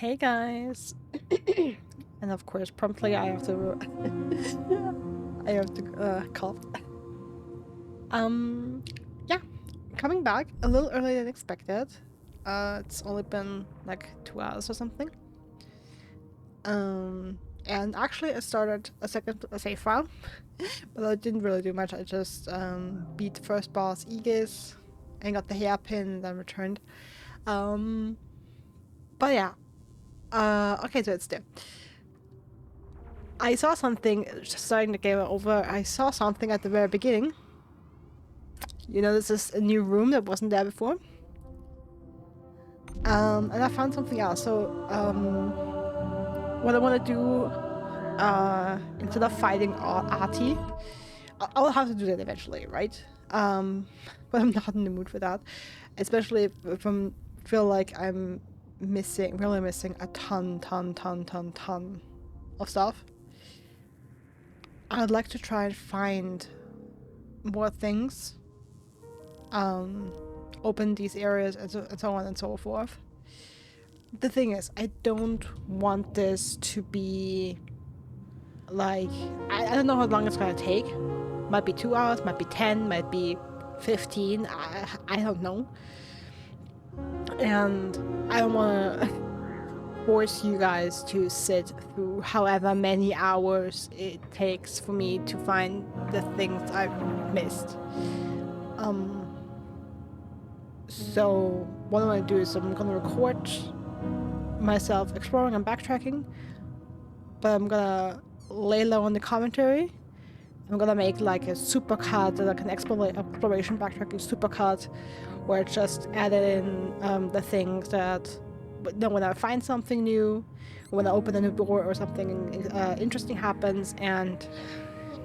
Hey guys, and of course, promptly I have to cough. Yeah, coming back a little earlier than expected. It's only been like 2 hours or something. And actually I started a save file, but I didn't really do much. I just beat the first boss, Aegis, and got the hairpin, and then returned. But yeah. Okay, so it's there. I saw something, just starting the game over, I saw something at the very beginning. You know, this is a new room that wasn't there before. And I found something else. So, what I want to do, instead of fighting Artie, I'll have to do that eventually, right? But I'm not in the mood for that. Especially if I feel like I'm really missing a ton of stuff. I'd like to try and find more things, open these areas, and so on and so forth. The thing is, I don't want this to be like, I don't know how long it's gonna take. Might be 2 hours, might be 10, might be 15, I don't know. And I don't want to force you guys to sit through however many hours it takes for me to find the things I've missed. So what I'm gonna do is I'm gonna record myself exploring and backtracking, but I'm gonna lay low on the commentary. I'm gonna make like a supercut, like an exploration backtracking supercut, where I just added in the things that, when I find something new, when I open a new door or something interesting happens, and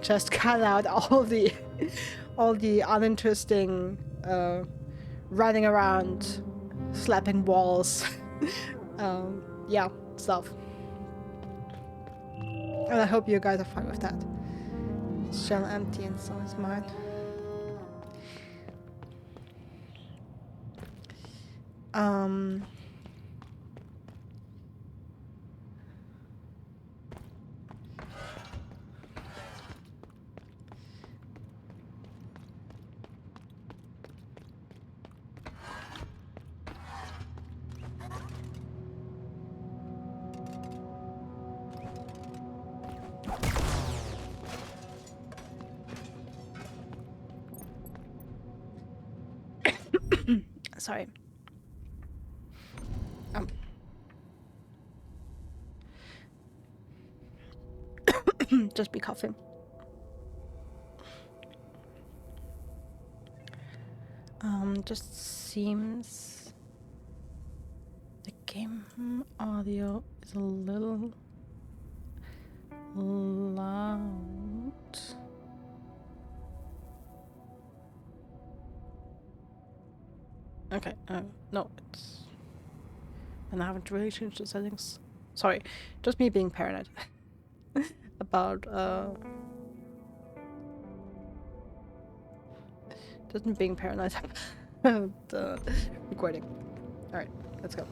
just cut out all the uninteresting running around, slapping walls, yeah, stuff. And I hope you guys are fine with that. It's still empty and so is mine. Sorry. Just be coughing. Just seems the game audio is a little loud. Okay, no, it's... And I haven't really changed the settings. Sorry, just me being paranoid about just me being paranoid about the recording. Alright, let's go.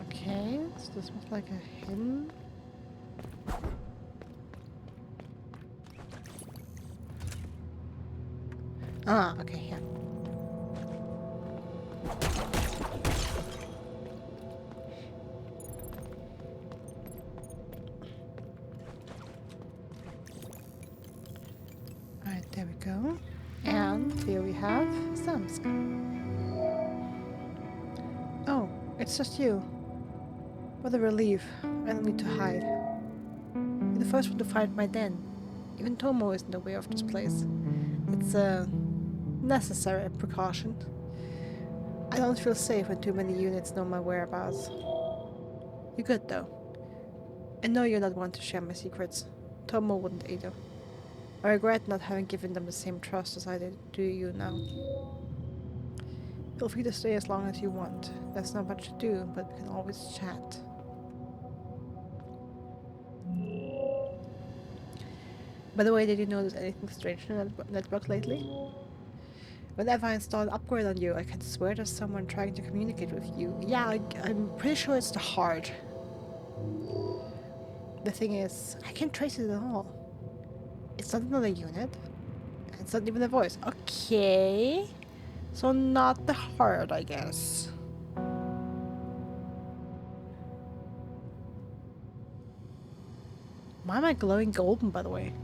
Okay, so this was like a hidden... Ah, okay, yeah. Alright, there we go. And here we have Sam's. Oh, it's just you. What a relief. I don't need to hide. You're the first one to find my den. Even Tomo isn't aware of this place. It's a necessary precaution. I don't feel safe when too many units know my whereabouts. You're good though. I know you're not one to share my secrets. Tomo wouldn't either. I regret not having given them the same trust as I do you now. Feel free to stay as long as you want. There's not much to do, but we can always chat. By the way, did you notice anything strange in the network lately? Whenever I install an upgrade on you, I can swear there's someone trying to communicate with you. Yeah, I'm pretty sure it's the heart. The thing is, I can't trace it at all. It's not another unit. It's not even a voice. Okay. So not the heart, I guess. Why am I glowing golden, by the way?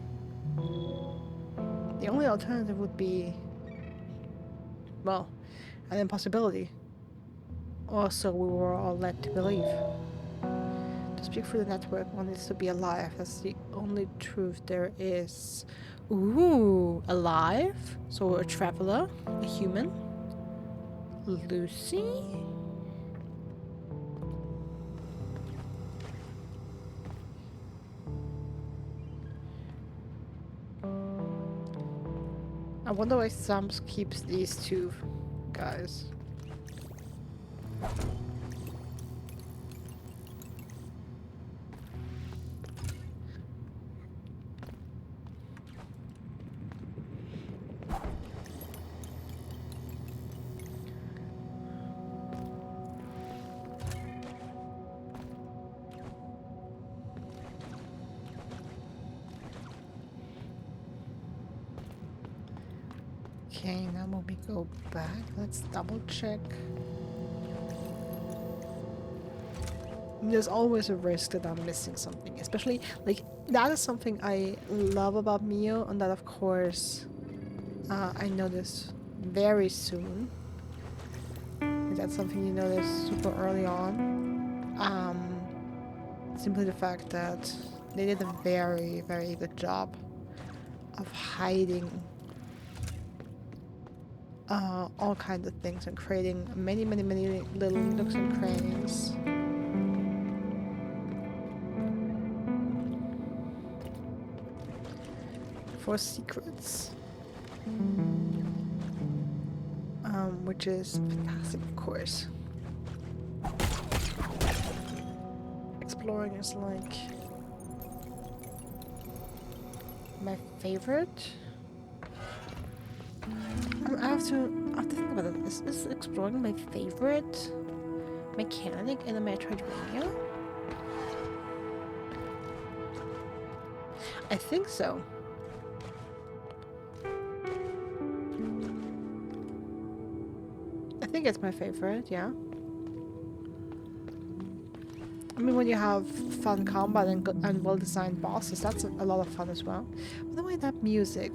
The only alternative would be, well, an impossibility. Or so we were all led to believe. To speak through the network, one needs to be alive. That's the only truth there is. Ooh, alive? So a traveler? A human? Lucy? I wonder why Sams keeps these two guys. Okay, now when we go back, let's double check. There's always a risk that I'm missing something, especially like that is something I love about Mio, and that of course I noticed very soon. That's something you notice super early on. Simply the fact that they did a very, very good job of hiding all kinds of things and creating many, many, many little nooks and crannies. For secrets. Which is fantastic, of course. Exploring is like my favorite. I have to think about it. Is exploring my favorite mechanic in a Metroidvania? I think so. I think it's my favorite, yeah. I mean, when you have fun combat and well-designed bosses, that's a lot of fun as well. By the way, that music.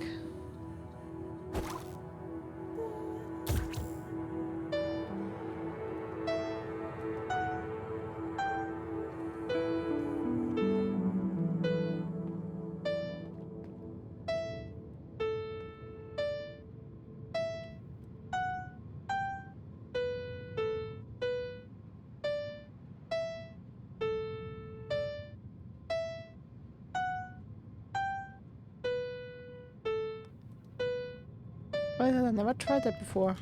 Why did I never tried that before?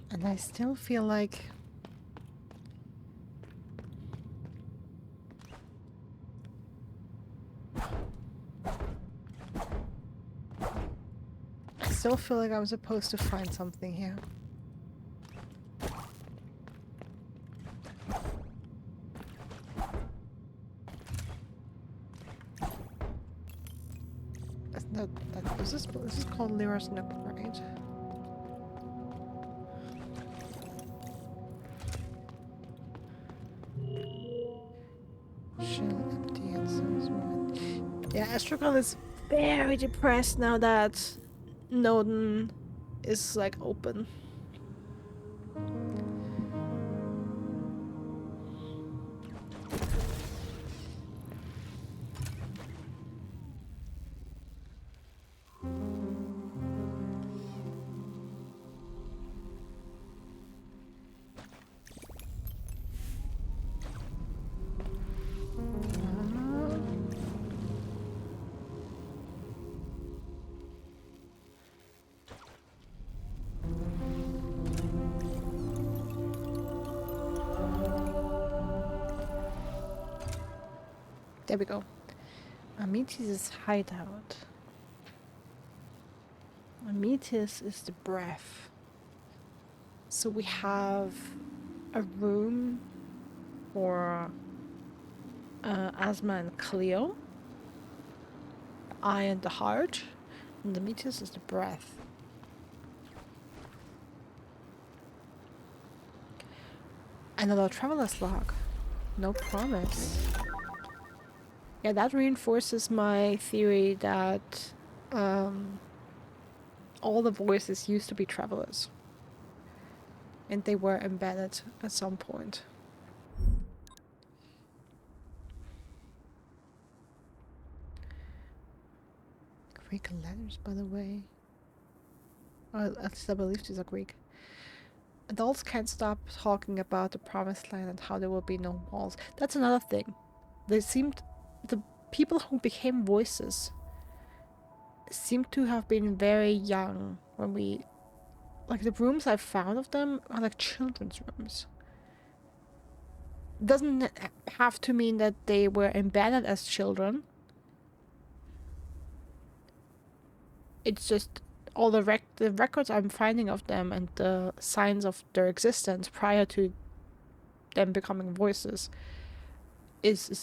And I still feel like I'm supposed to find something here. This is called Lyra's Nook, right? Shell empty and so is one. Yeah, Astragon is very depressed now that Noden is like open. There we go. Amethyst' hideout. Amethyst is the breath. So we have a room for Asma and Cleo. The eye and the heart. And the Amethyst is the breath. Another traveler's log. No promise. Yeah, that reinforces my theory that all the voices used to be travelers. And they were embedded at some point. Greek letters, by the way. Or at least I believe these are Greek. Adults can't stop talking about the promised land and how there will be no walls. That's another thing. The people who became voices seem to have been very young when we... Like, the rooms I've found of them are like children's rooms. Doesn't have to mean that they were embedded as children. It's just all the records I'm finding of them and the signs of their existence prior to them becoming voices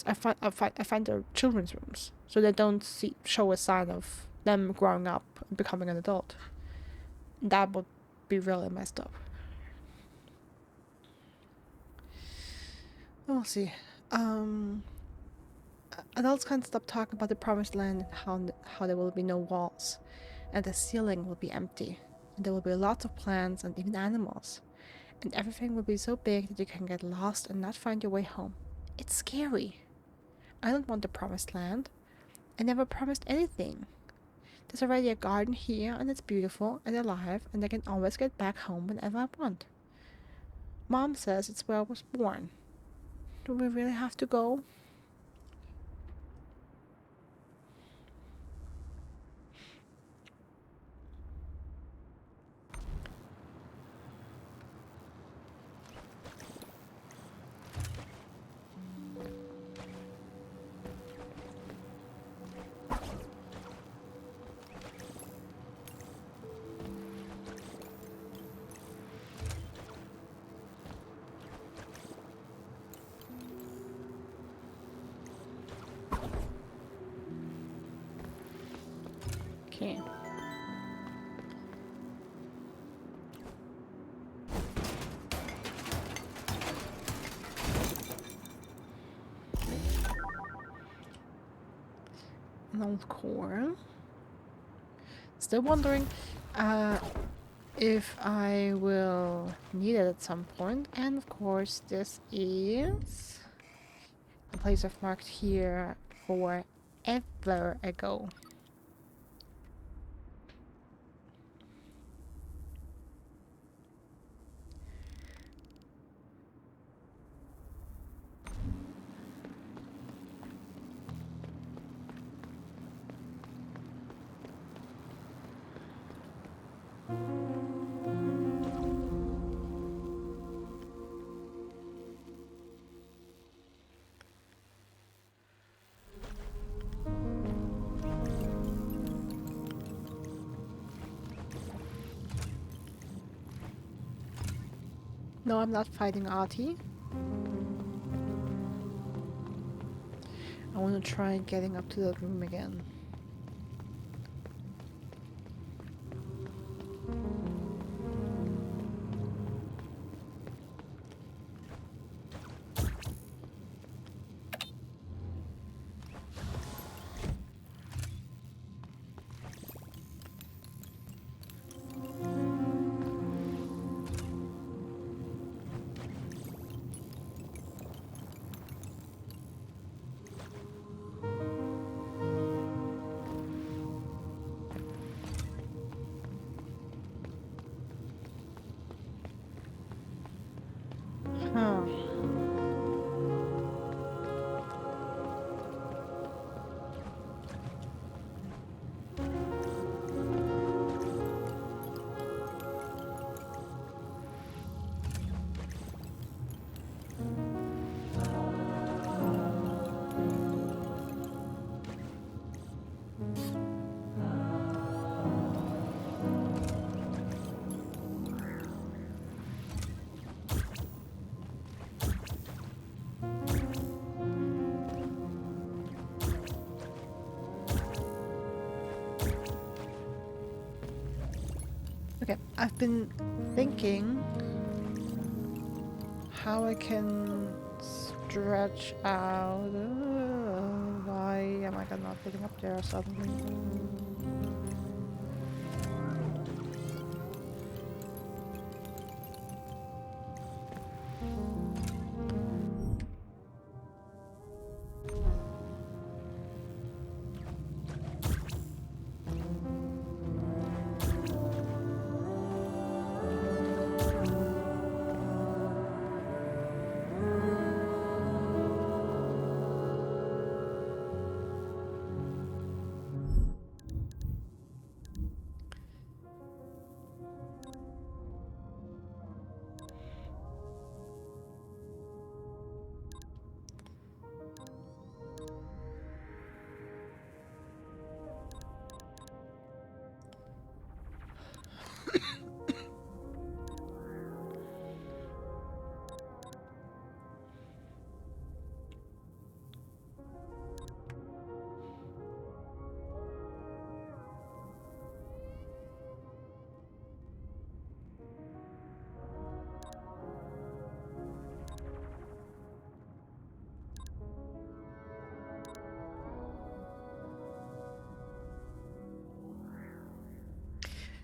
I find they're children's rooms, so they don't show a sign of them growing up and becoming an adult. That would be really messed up. We'll see. Adults can't stop talking about the promised land and how there will be no walls, and the ceiling will be empty, and there will be lots of plants and even animals, and everything will be so big that you can get lost and not find your way home. It's scary. I don't want the promised land. I never promised anything. There's already a garden here, and it's beautiful and alive, and I can always get back home whenever I want. Mom says it's where I was born. Do we really have to go? Okay. An old core. Still wondering if I will need it at some point. And of course, this is the place I've marked here forever ago. No, I'm not fighting Artie. I want to try getting up to that room again. I've been thinking how I can stretch out. Why am I not getting up there suddenly?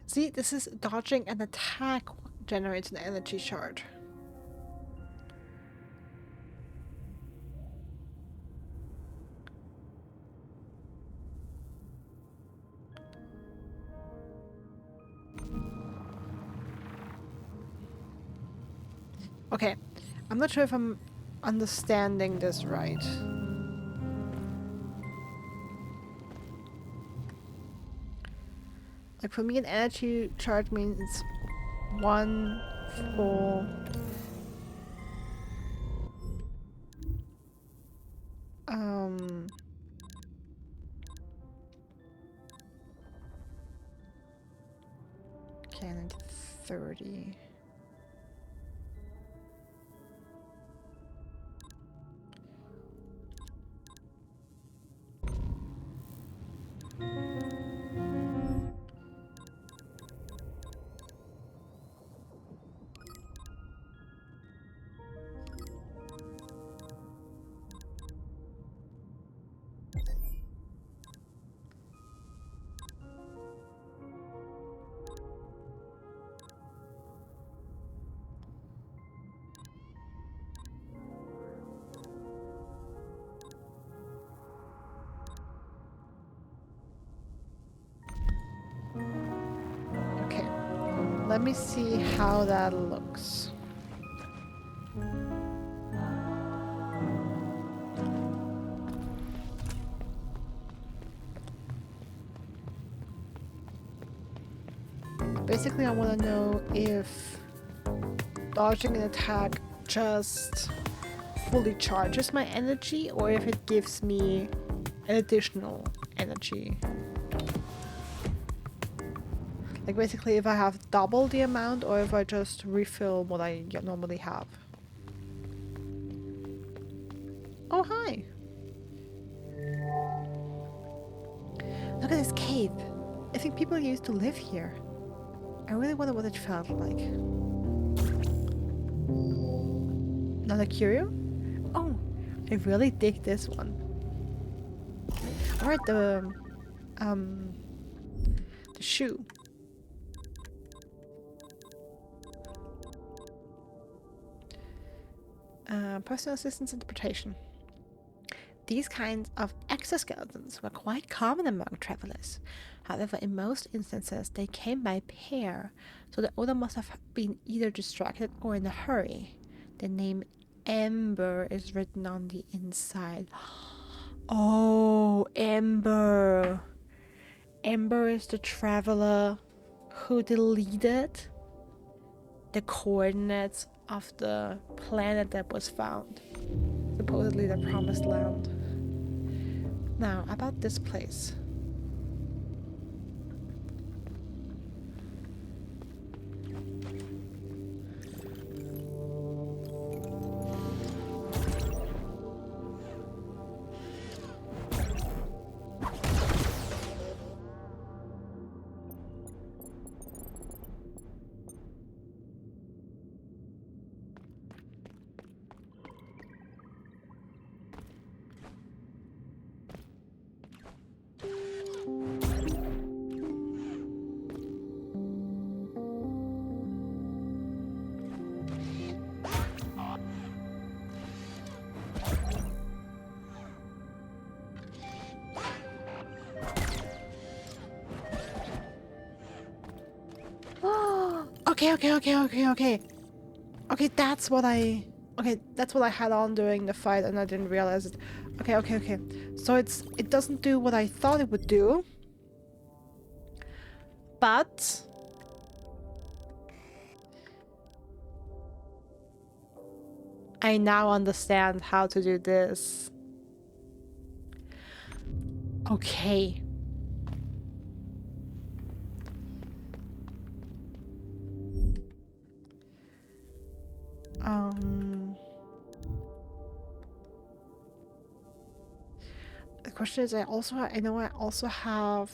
See, this is dodging an attack generates an energy shard. Okay, I'm not sure if I'm understanding this right. Like for me, an energy charge means one full okay, I need 30. Okay, let me see how that looks. Basically, I want to know if dodging an attack just fully charges my energy or if it gives me an additional energy. Like basically if I have double the amount or if I just refill what I normally have. Oh, hi! Look at this cave. I think people used to live here. I really wonder what it felt like. Another curio? Oh, I really dig this one. Alright, the shoe. Personal assistance interpretation. These kinds of exoskeletons were quite common among travelers. However, in most instances, they came by pair, so the owner must have been either distracted or in a hurry. The name Ember is written on the inside. Oh, Ember. Ember is the traveler who deleted the coordinates of the planet that was found. Supposedly the promised land. Now, about this place. Okay. Okay, that's what I... Okay, that's what I had on during the fight and I didn't realize it. Okay. So it doesn't do what I thought it would do. But... I now understand how to do this. Okay. The question is, I know I also have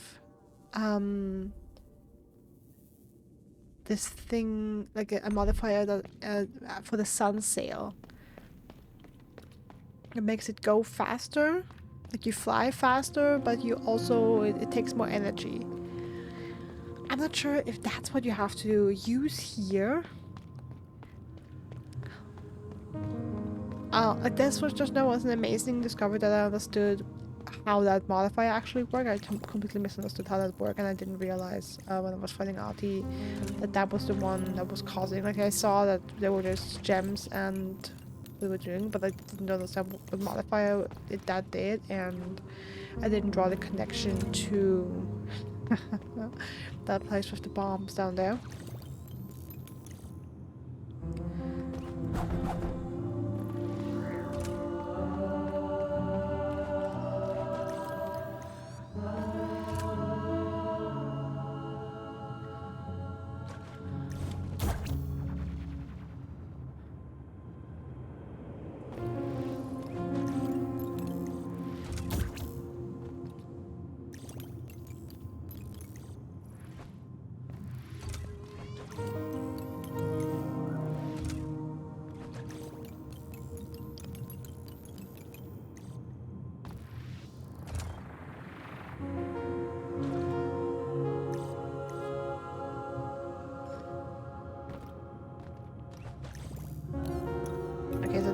this thing, like a modifier that for the sun sail. It makes it go faster. Like you fly faster, but you also it takes more energy. I'm not sure if that's what you have to use here. Like this was just now was an amazing discovery that I understood how that modifier actually worked. I completely misunderstood how that worked, and I didn't realize when I was fighting Artie that that was the one that was causing. Like I saw that there were just gems and we were doing, but I didn't understand what modifier that did, and I didn't draw the connection to that place with the bombs down there.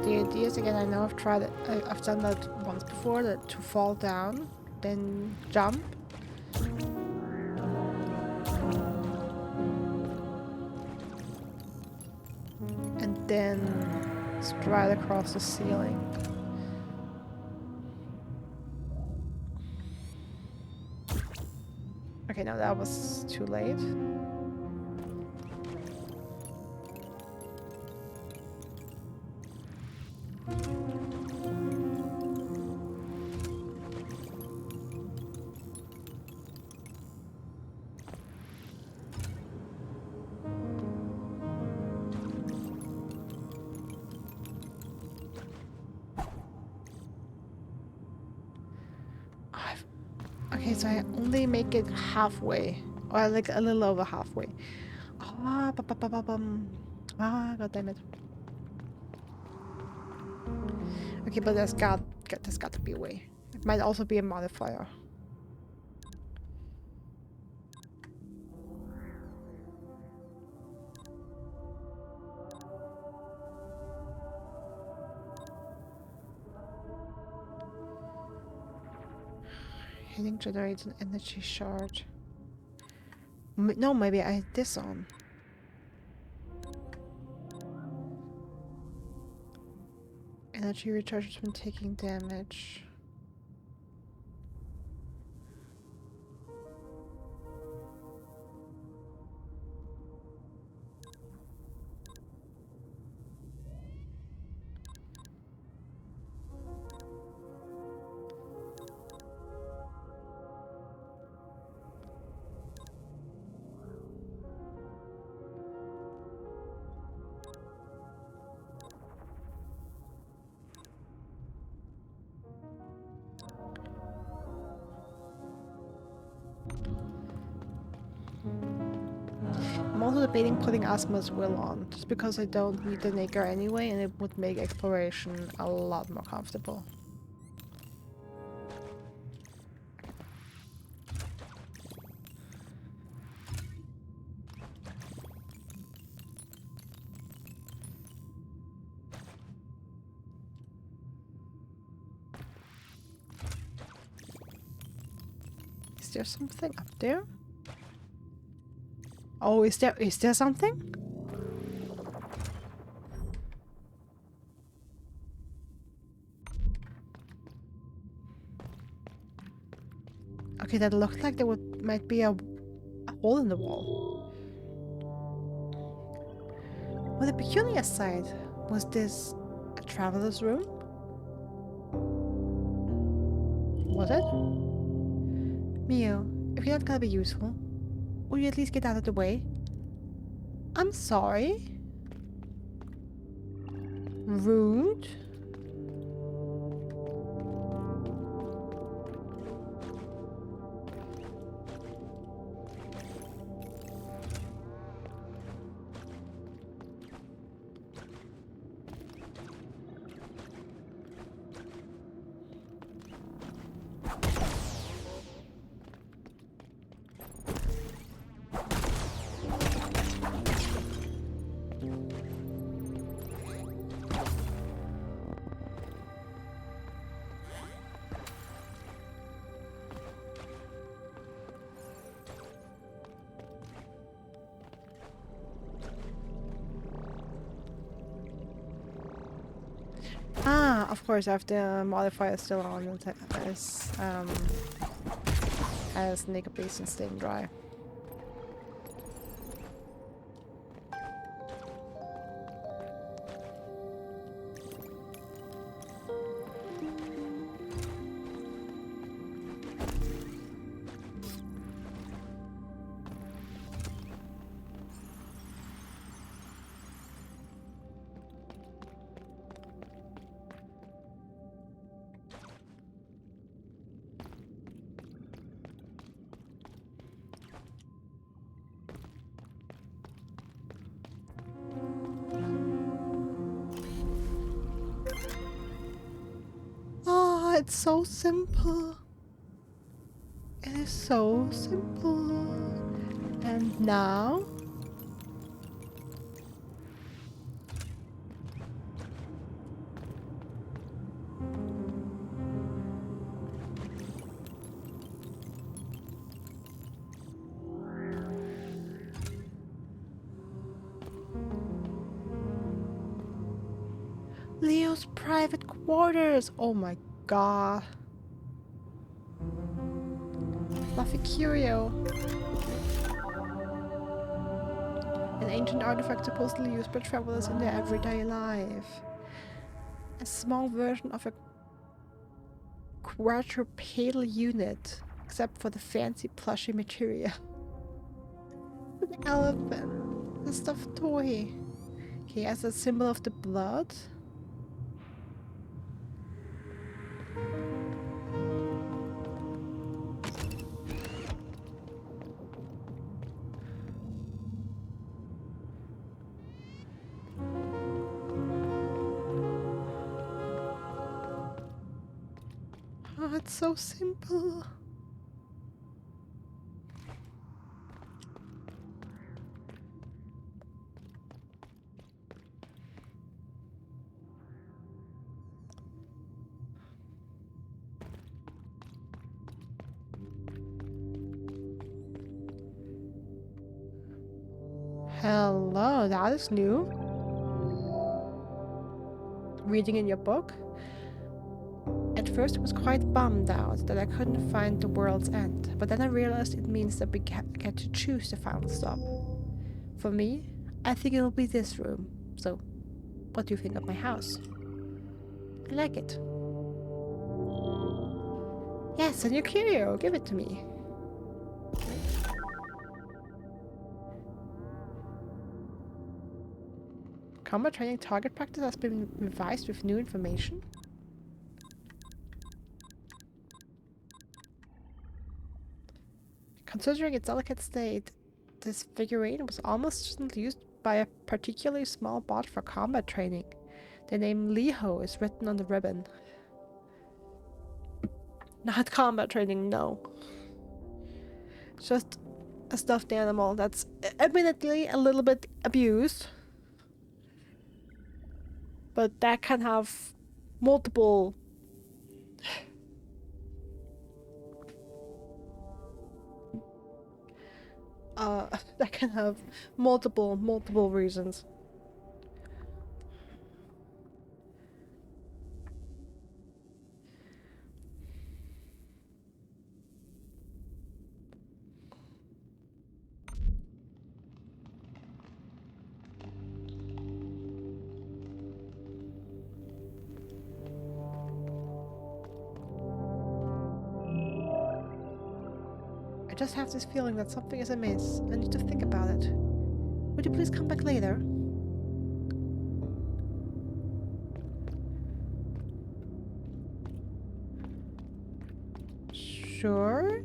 The idea is, again, I know I've tried it, I've done that once before, that to fall down, then jump. And then stride across the ceiling. Okay, no, that was too late. Okay, so I only make it halfway, or like a little over halfway. God damn it. Okay, but there's got to be a way. It might also be a modifier. Hitting generates an energy shard. No, maybe I had this on. Energy recharges when taking damage. I'm also debating putting Asma's will on, just because I don't need the Naker anyway, and it would make exploration a lot more comfortable. Is there something up there? Oh, is there something? Okay, that looked like there might be a hole in the wall. On the peculiar side, was this a traveler's room? Was it? Mio, if you're not gonna be useful, will you at least get out of the way? I'm sorry. Rude. Ah, of course, I have the modifier still on as naked base and staying dry. Ah, it's so simple. It is so simple. And now? Leo's private quarters! Oh my god. Fluffy curio. An ancient artifact supposedly used by travelers in their everyday life. A small version of a quadrupedal unit, except for the fancy plushy material. An elephant. A stuffed toy. Okay, as a symbol of the blood. Oh, it's so simple. Hello, that is new. Reading in your book? At first I was quite bummed out that I couldn't find the world's end, but then I realized it means that we get to choose the final stop. For me, I think it'll be this room. So, what do you think of my house? I like it. Yes, a new curio, give it to me. Combat training target practice has been revised with new information. Considering its delicate state, this figurine was almost certainly used by a particularly small bot for combat training. The name Liho is written on the ribbon. Not combat training, no. Just a stuffed animal that's admittedly a little bit abused. But that can have multiple that can have multiple reasons. I just have this feeling that something is amiss. I need to think about it. Would you please come back later? Sure.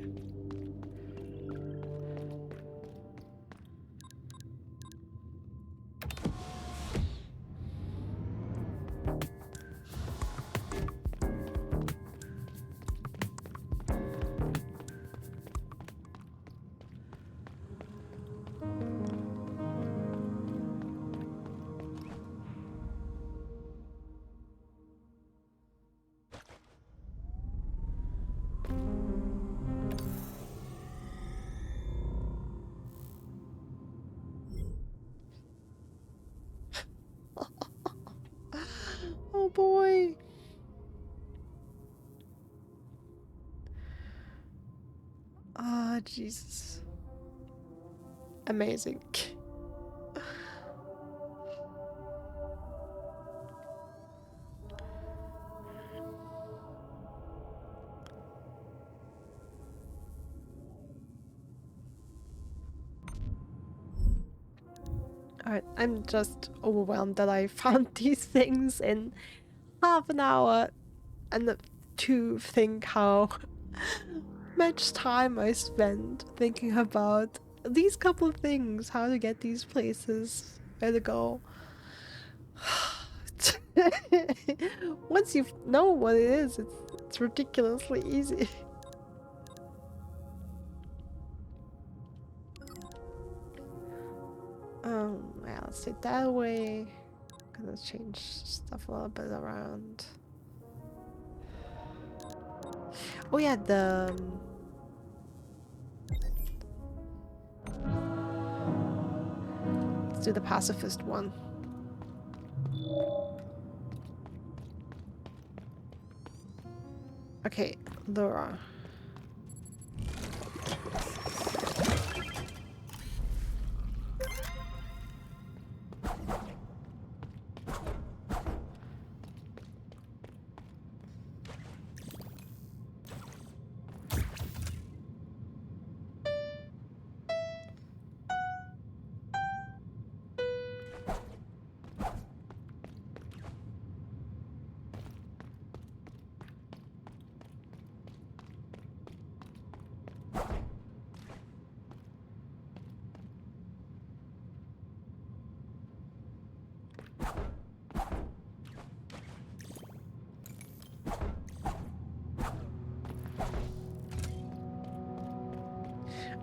Oh boy. Ah, Jesus. Amazing. Alright, I'm just overwhelmed that I found these things in half an hour and to think how much time I spent thinking about these couple of things, how to get these places, where to go. Once you know what it is, it's ridiculously easy. Yeah, let's do it that way. Gonna change stuff a little bit around. Oh yeah, let's do the pacifist one. Okay, Laura.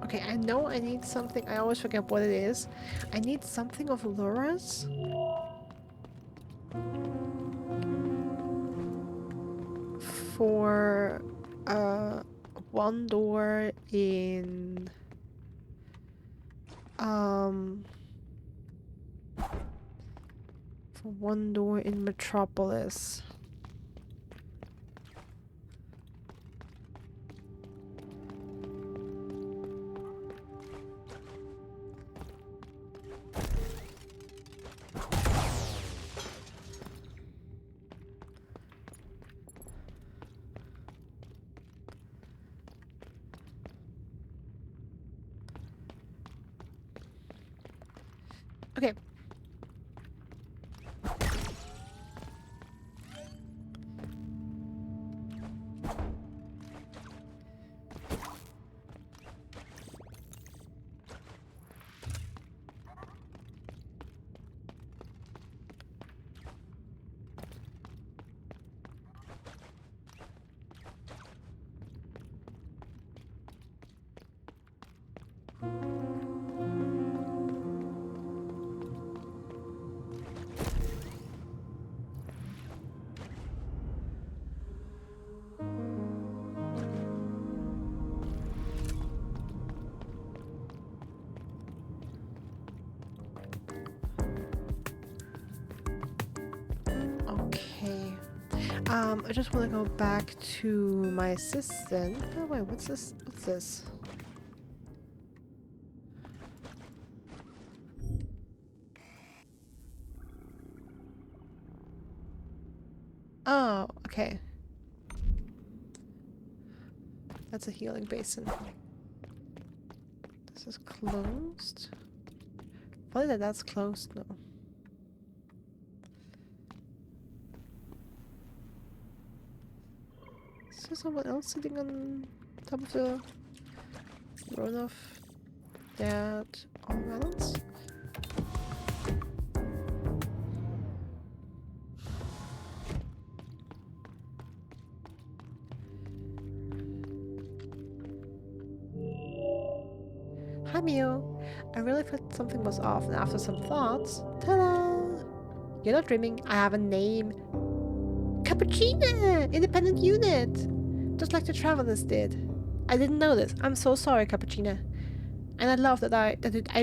Okay, I know I need something. I always forget what it is. I need something of Laura's. For one door in for one door in Metropolis. Okay. Okay. I just want to go back to my assistant. Oh wait, what's this? What's this? Oh, okay. That's a healing basin. This is closed. Funny that that's closed now. Is there someone else sitting on top of the road of that balance? Hi Mio, I really thought something was off, and after some thoughts, ta-da! You're not dreaming, I have a name. Cappuccino! Independent unit! Just like the travelers did. I didn't know this. I'm so sorry, Cappuccino. And I love that I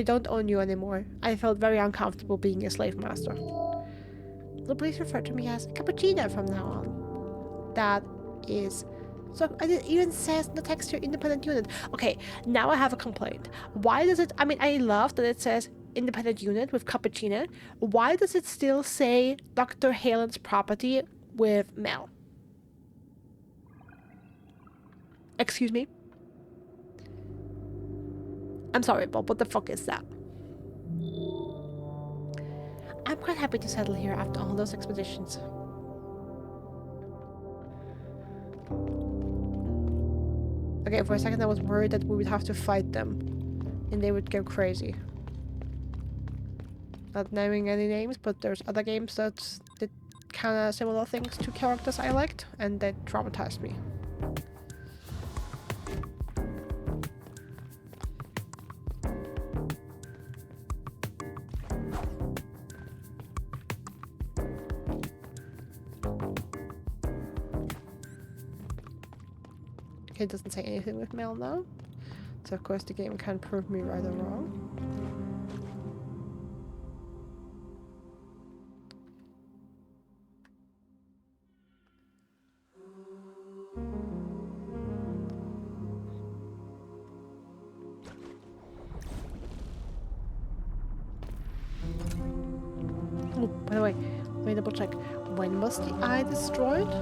don't own you anymore. I felt very uncomfortable being a slave master. So please refer to me as Cappuccino from now on. That is... So it even says in the text here, independent unit. Okay, now I have a complaint. Why does it... I mean, I love that it says independent unit with Cappuccino. Why does it still say Dr. Halen's property with Mel? Excuse me? I'm sorry, Bob, what the fuck is that? I'm quite happy to settle here after all those expeditions. Okay, for a second I was worried that we would have to fight them and they would go crazy. Not naming any names, but there's other games that did kind of similar things to characters I liked, and that traumatized me. Okay, it doesn't say anything with Mel now, so of course the game can't prove me right or wrong. Oh, by the way, let me double check. When was the eye destroyed?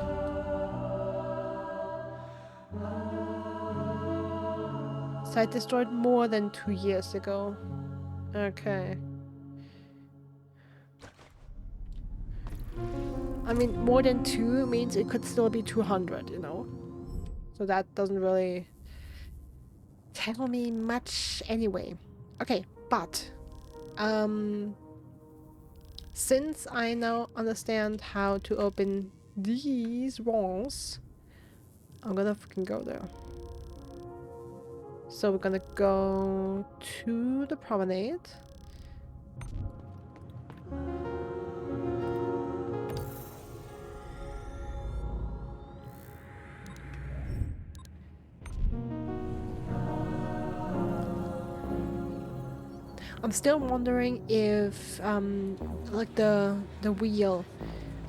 So it destroyed more than 2 years ago. Okay. I mean, more than 2 means it could still be 200, you know? So that doesn't really tell me much anyway. Okay, but since I now understand how to open these walls, I'm gonna fucking go there. So we're gonna go to the promenade. I'm still wondering if like the wheel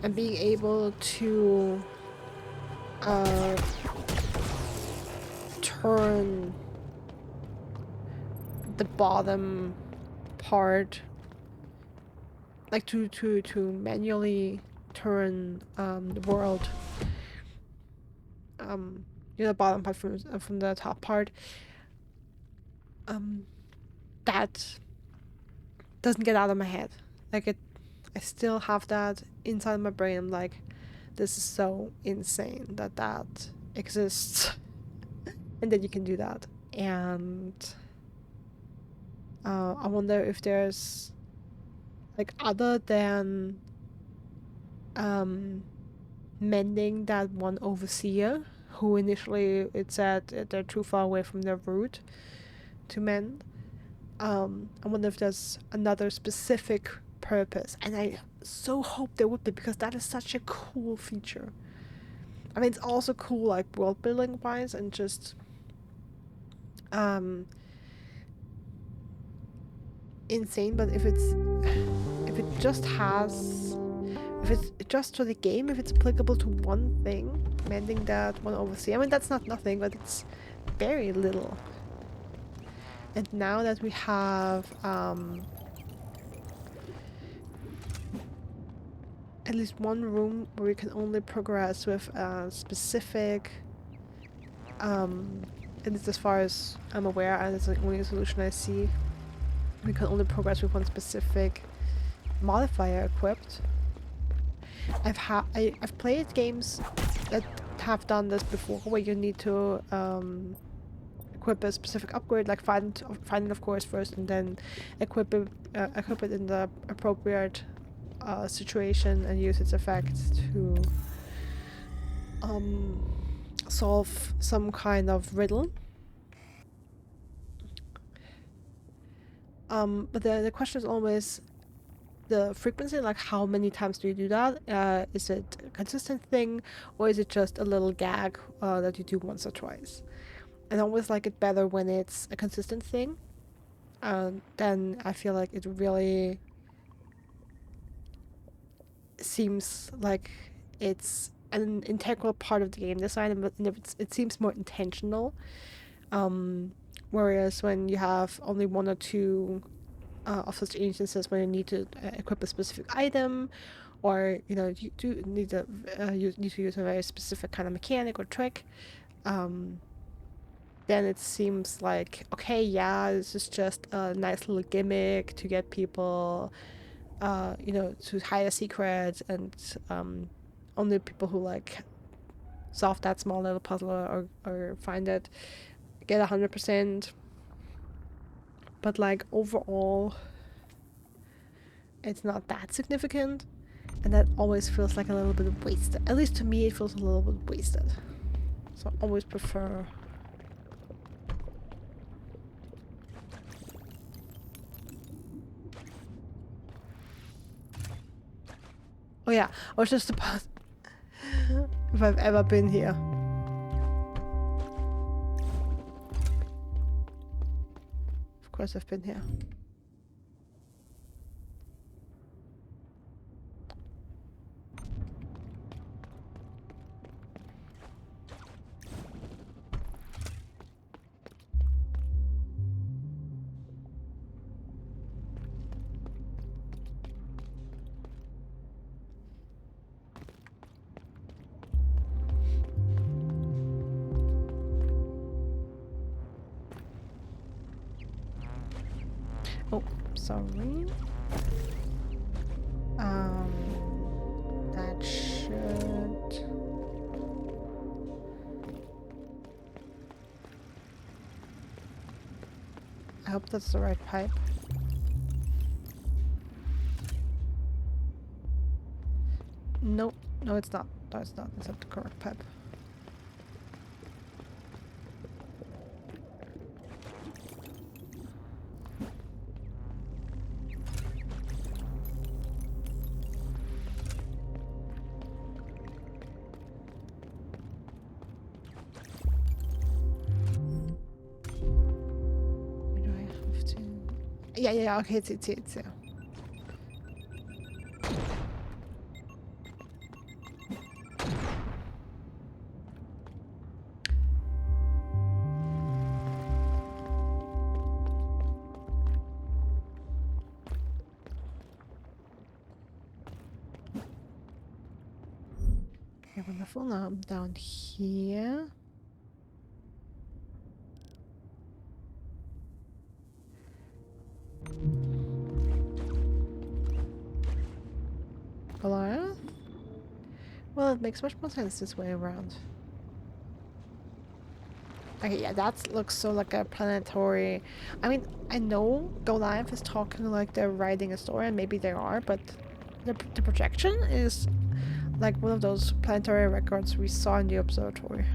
and being able to turn the bottom part, like to manually turn the world, you know, the bottom part from the top part, that doesn't get out of my head. Like I still have that inside my brain. I'm like, this is so insane that that exists, and that you can do that. And I wonder if there's, like, other than mending that one overseer who initially it said they're too far away from their route to mend. I wonder if there's another specific purpose, and I so hope there would be, because that is such a cool feature. I mean, it's also cool, like, world building wise, and just insane. But if it's just for the game, if it's applicable to one thing, mending that one overseas, I mean, that's not nothing, but it's very little. And now that we have at least one room where we can only progress with a specific At least as far as I'm aware, and it's the only solution I see. We can only progress with one specific modifier equipped. I've played games that have done this before, where you need to equip a specific upgrade, like find it of course first, and then equip it in the appropriate situation and use its effects to solve some kind of riddle. But the question is always the frequency, like how many times do you do that? Is it a consistent thing, or is it just a little gag that you do once or twice? And I always like it better when it's a consistent thing. Then I feel like it really seems like it's an integral part of the game design, and it seems more intentional. Whereas when you have only one or two of such instances where you need to equip a specific item, or you do need to use a very specific kind of mechanic or trick, then it seems like, okay, yeah, this is just a nice little gimmick to get people, to hide a secret, and only people who like solve that small little puzzle or find it get 100%. But like overall, it's not that significant, and that always feels like a little bit wasted. At least to me, it feels a little bit wasted. So I always prefer. Oh yeah, I was just about if I've ever been here. Of course I've been here. Oh, sorry. That should. I hope that's the right pipe. No, no, it's not. No, it's not. It's not the correct pipe. Where do I have to? Yeah. Okay, it's yeah. Okay, wonderful. Now I'm down here. Goliath? Well, it makes much more sense this way around. Okay, yeah, that looks so like a planetary. I mean, I know Goliath is talking like they're writing a story, and maybe they are, but the projection is like one of those planetary records we saw in the observatory.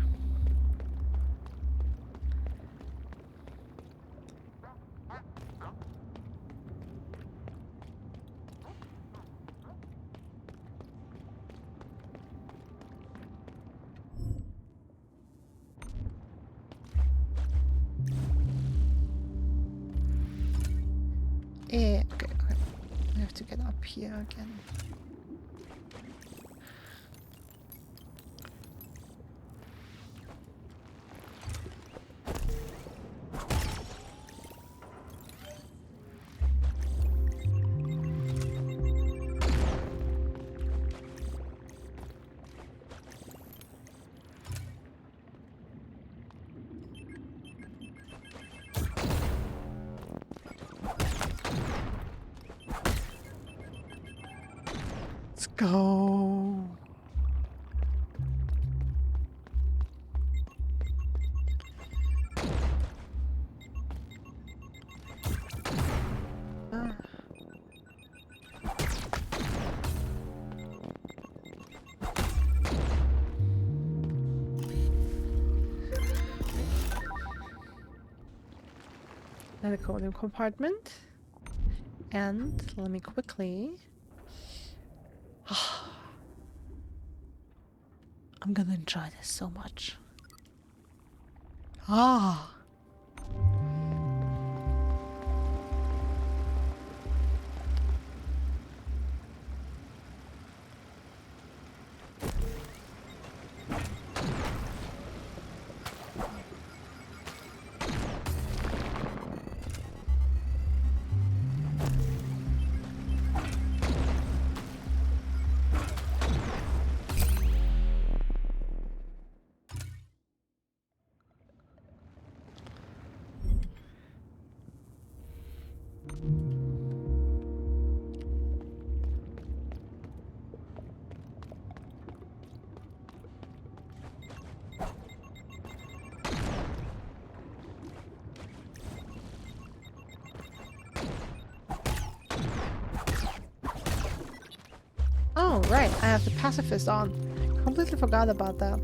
Okay. I have to get up here again. Go. Ah. Another coding compartment. And let me quickly. I'm gonna enjoy this so much. Ah. Oh, right, I have the pacifist on. Completely forgot about that.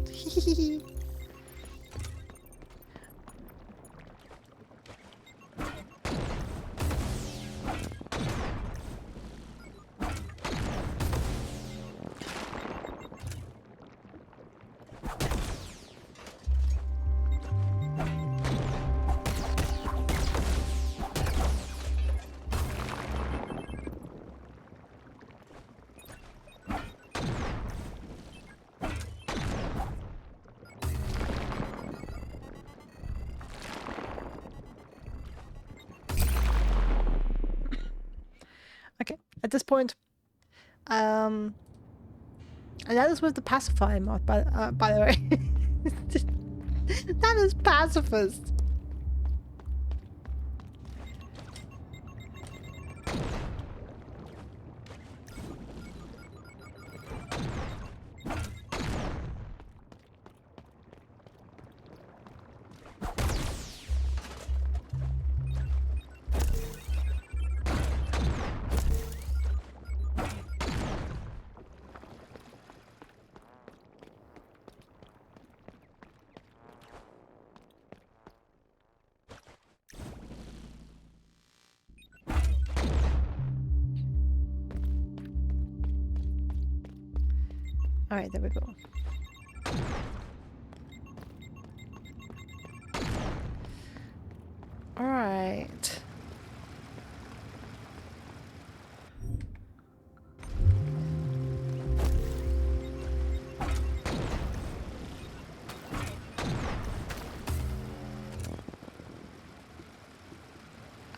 Okay, at this point, and that is with the pacifier mod, by the way. That is pacifist. Alright, there we go. Alright.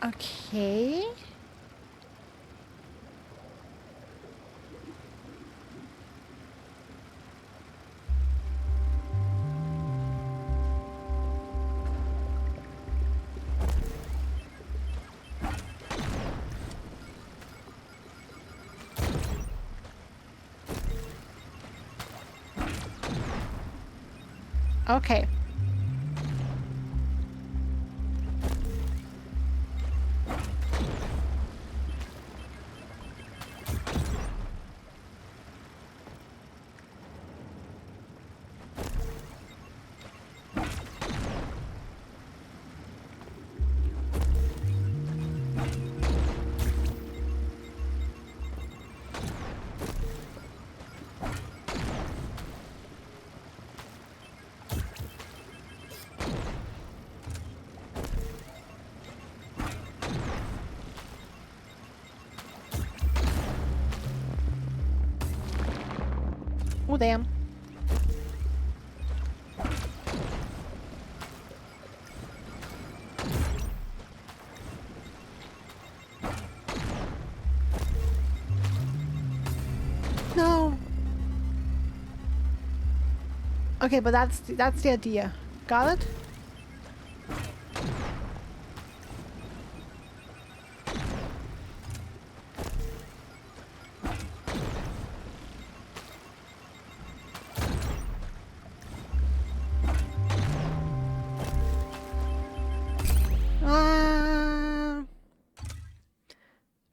Okay. Okay. Oh, damn. No. Okay, but that's the idea. Got it?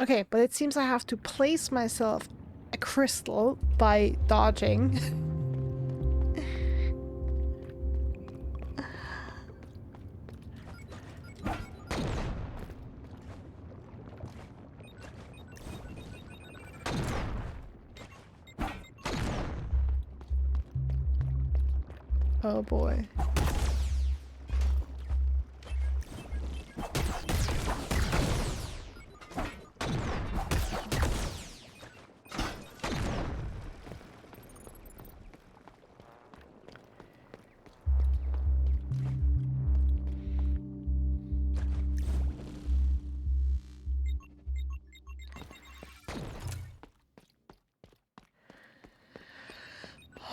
Okay, but it seems I have to place myself a crystal by dodging. Oh boy.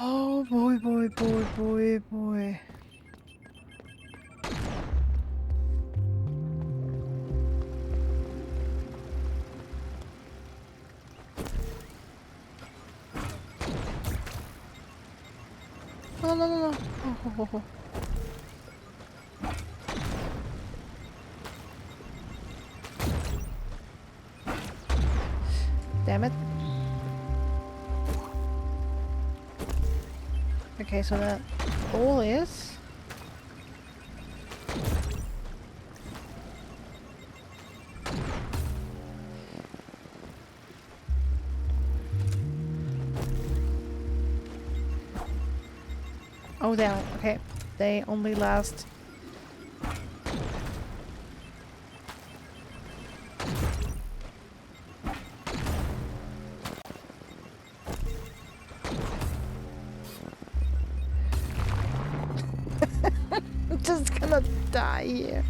Oh boy, boy, boy, boy, boy. No, no, no, no. Oh, oh, oh, oh. Damn it. Okay, so the goal is... Oh, down. Okay. They only last... I'm just gonna die here.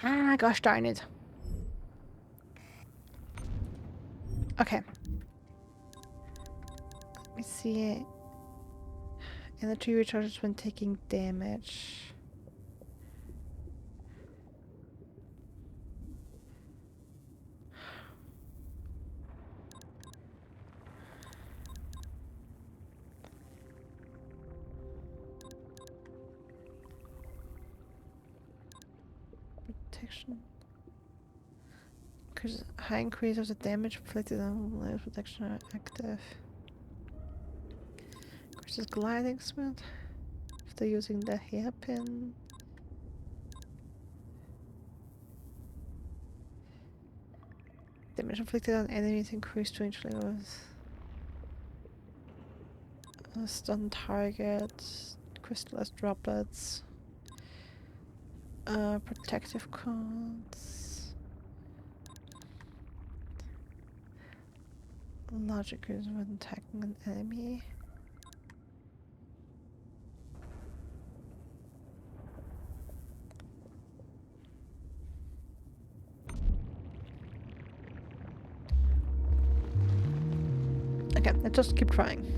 Ah, gosh darn it. Okay. Let me see. Energy recharges when taking damage. Protection. Because high increase of the damage inflicted on life protection are active. Increases gliding speed after using the hairpin. Damage inflicted on enemies increased range levels. Stun targets. Crystallized droplets. Protective codes. Logic is when attacking an enemy. Okay, let's just keep trying.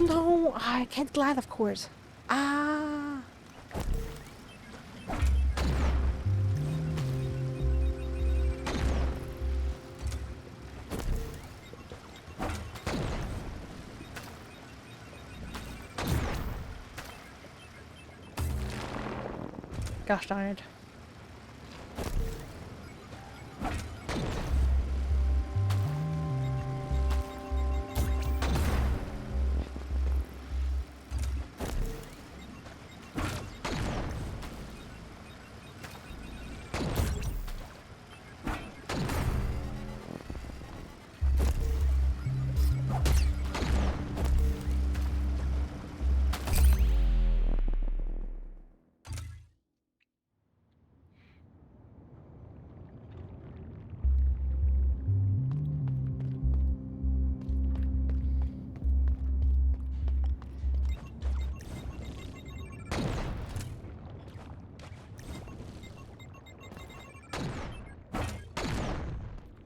No, I can't glide, of course. Ah. Gosh darn it.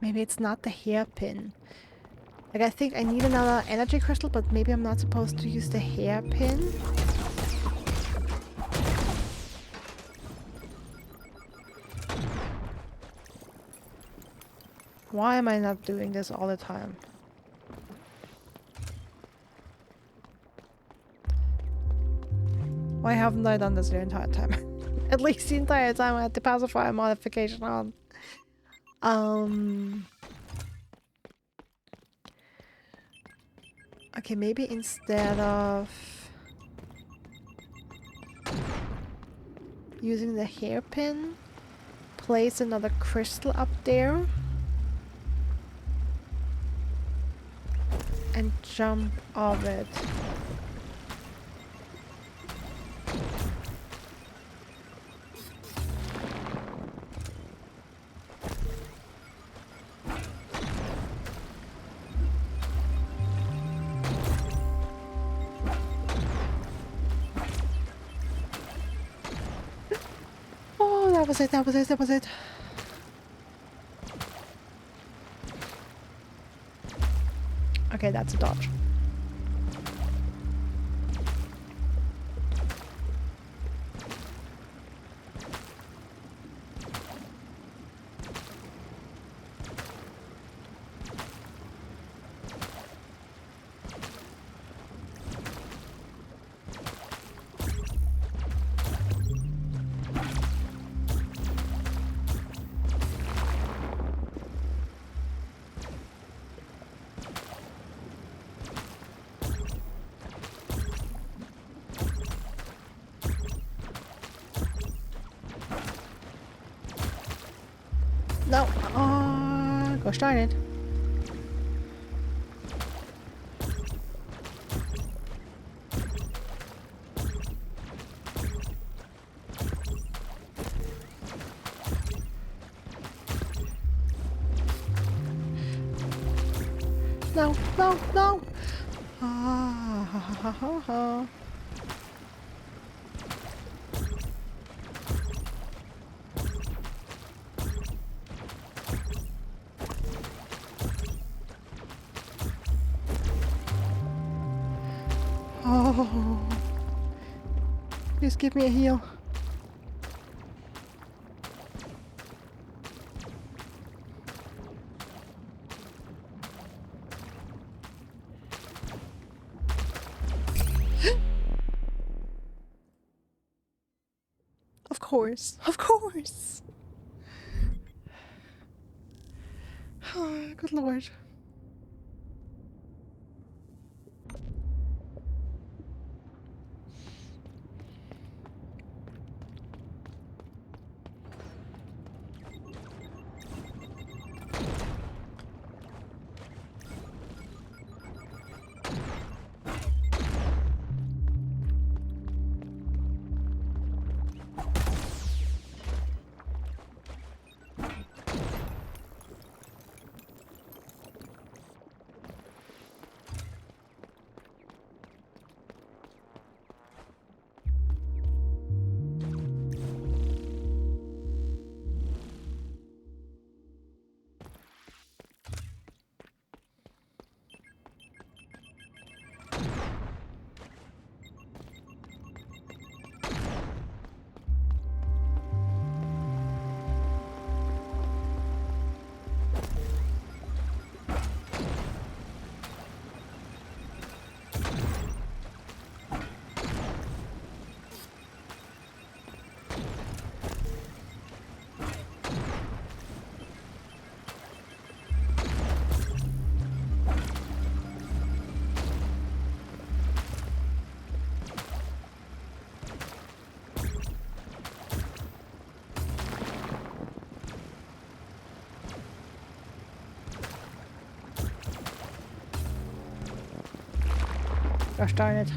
Maybe it's not the hairpin. Like, I think I need another energy crystal, but maybe I'm not supposed to use the hairpin. Why am I not doing this all the time? Why haven't I done this the entire time? At least the entire time I had the pacifier modification on. Okay, maybe instead of using the hairpin, place another crystal up there and jump off it. That was it, that was it, that was it. Okay, that's a dodge. No. Gosh darn it. No, no, no. Ah, ha, ha, ha, ha, ha. Oh, please give me a heal. Of course, of course. Oh, good lord. Gosh darn it.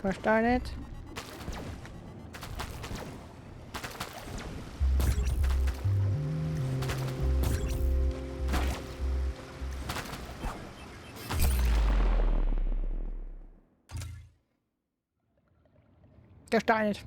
Gosh darn it. Gosh darn it.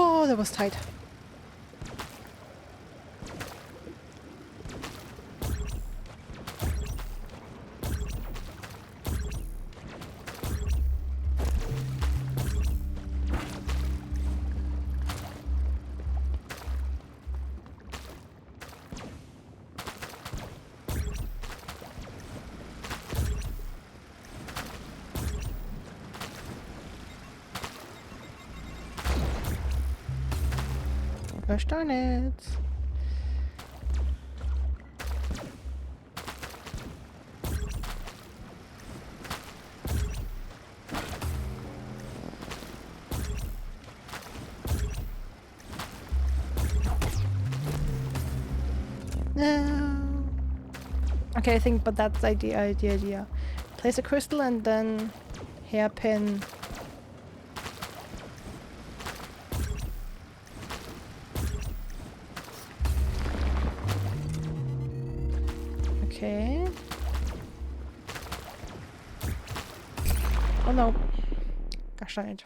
Oh, that was tight. Gosh darn it. No. Okay, I think, but that's the idea. Place a crystal and then hairpin. Okay. Oh no. Gosh darn it.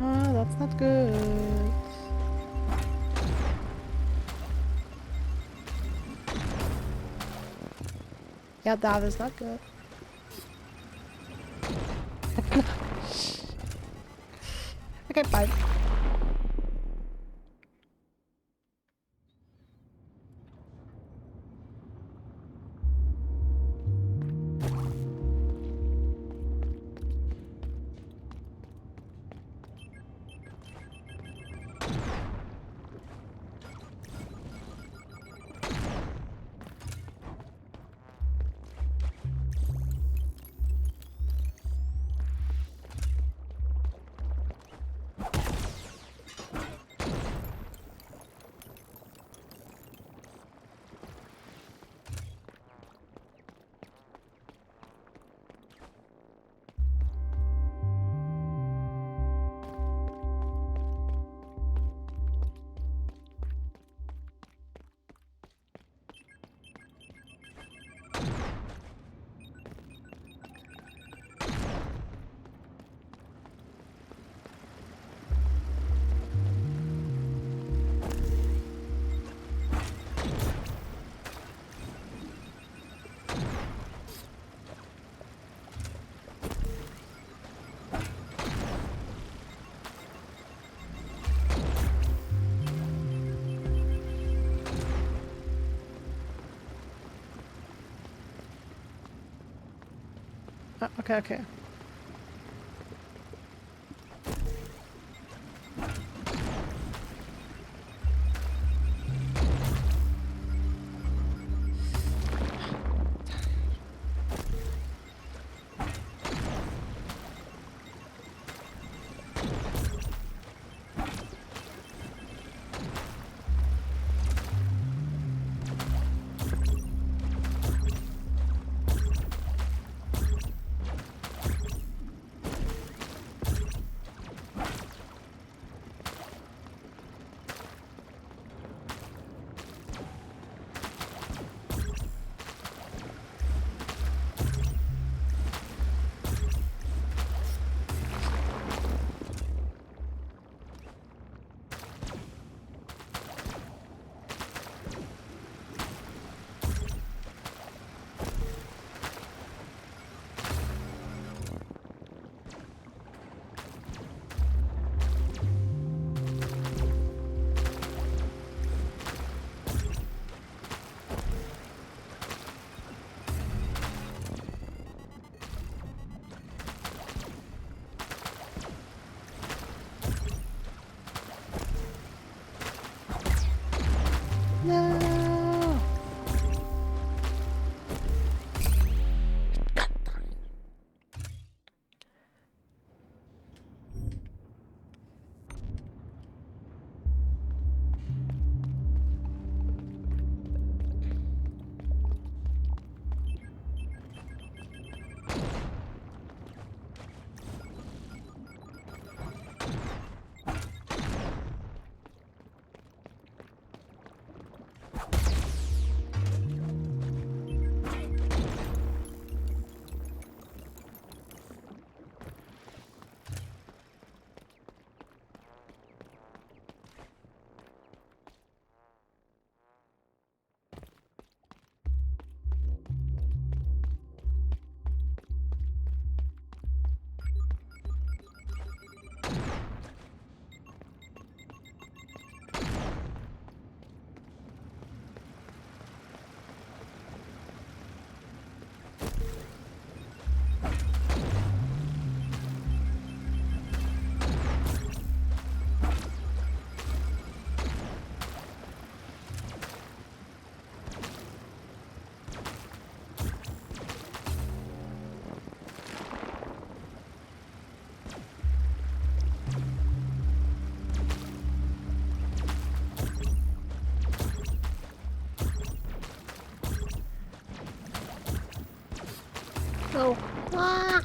Oh, that's not good. Yeah, that is not good. Okay, bye. Okay, okay. No! No. Ah!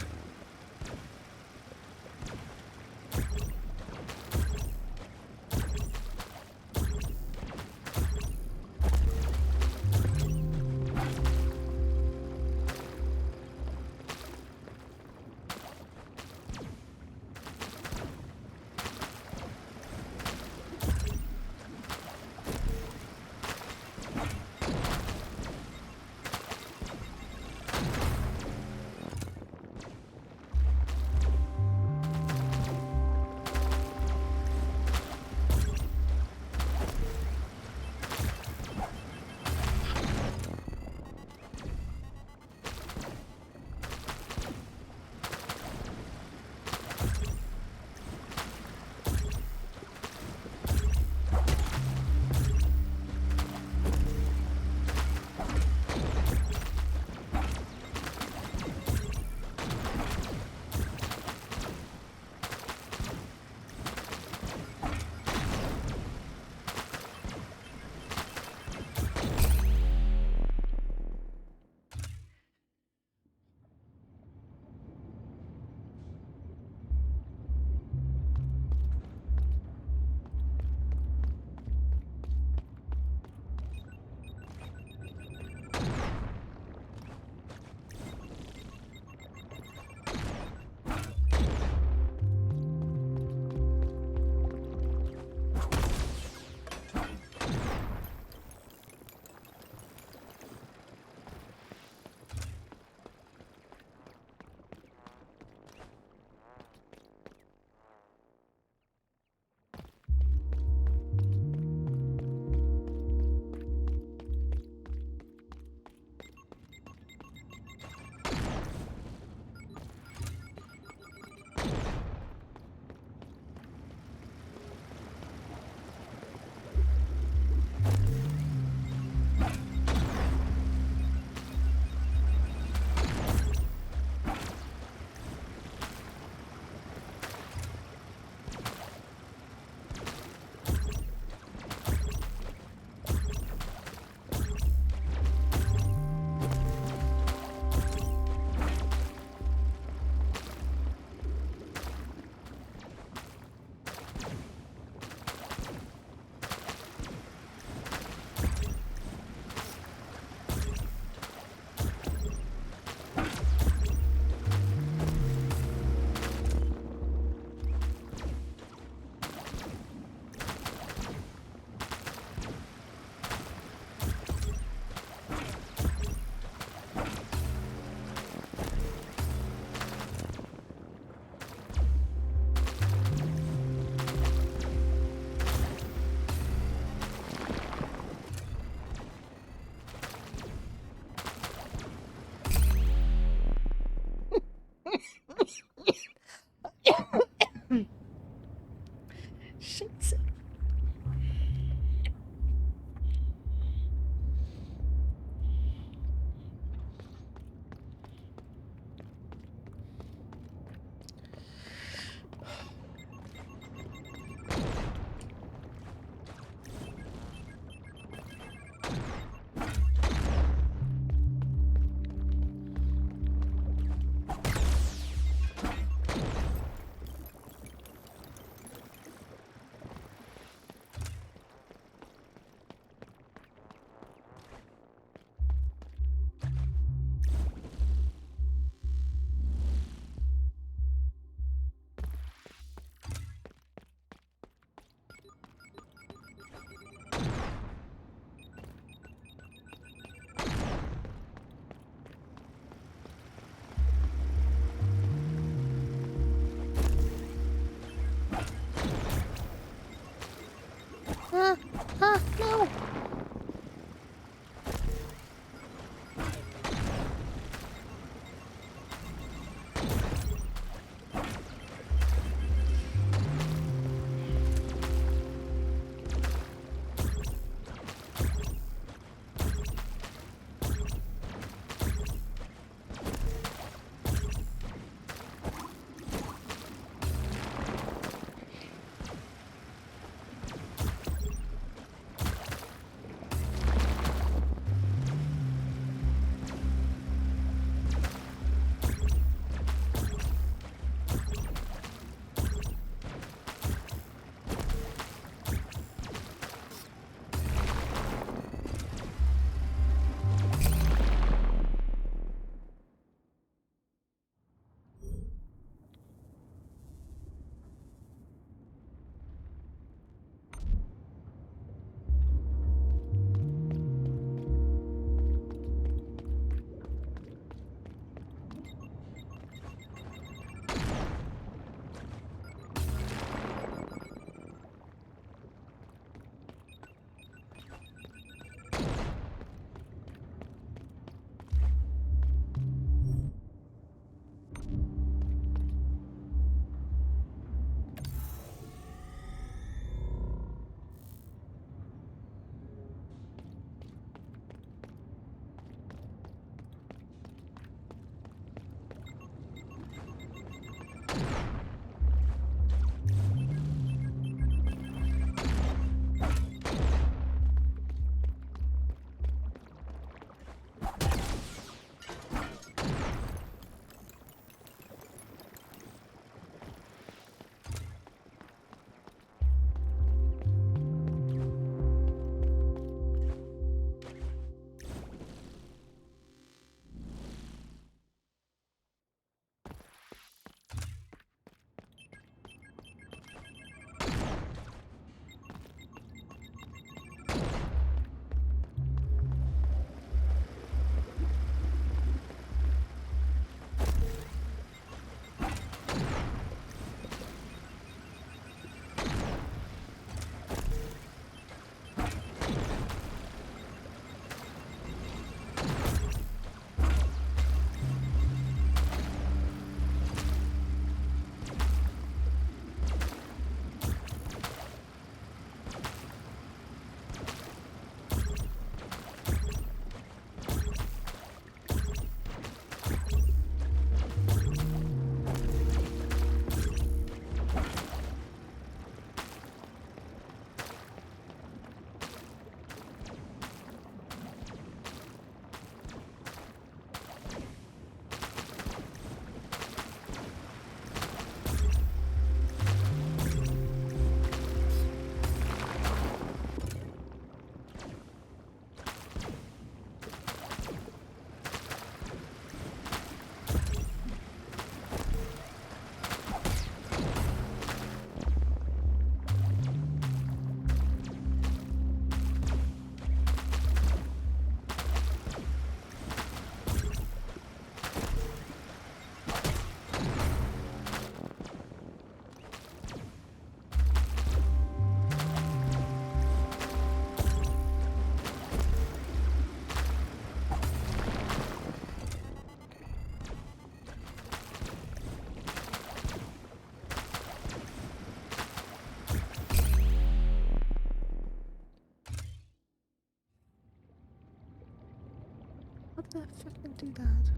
How did I fucking do that?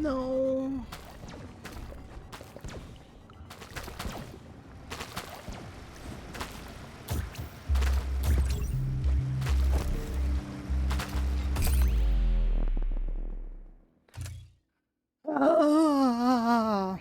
No. Ah.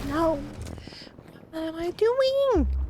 No. What am I doing?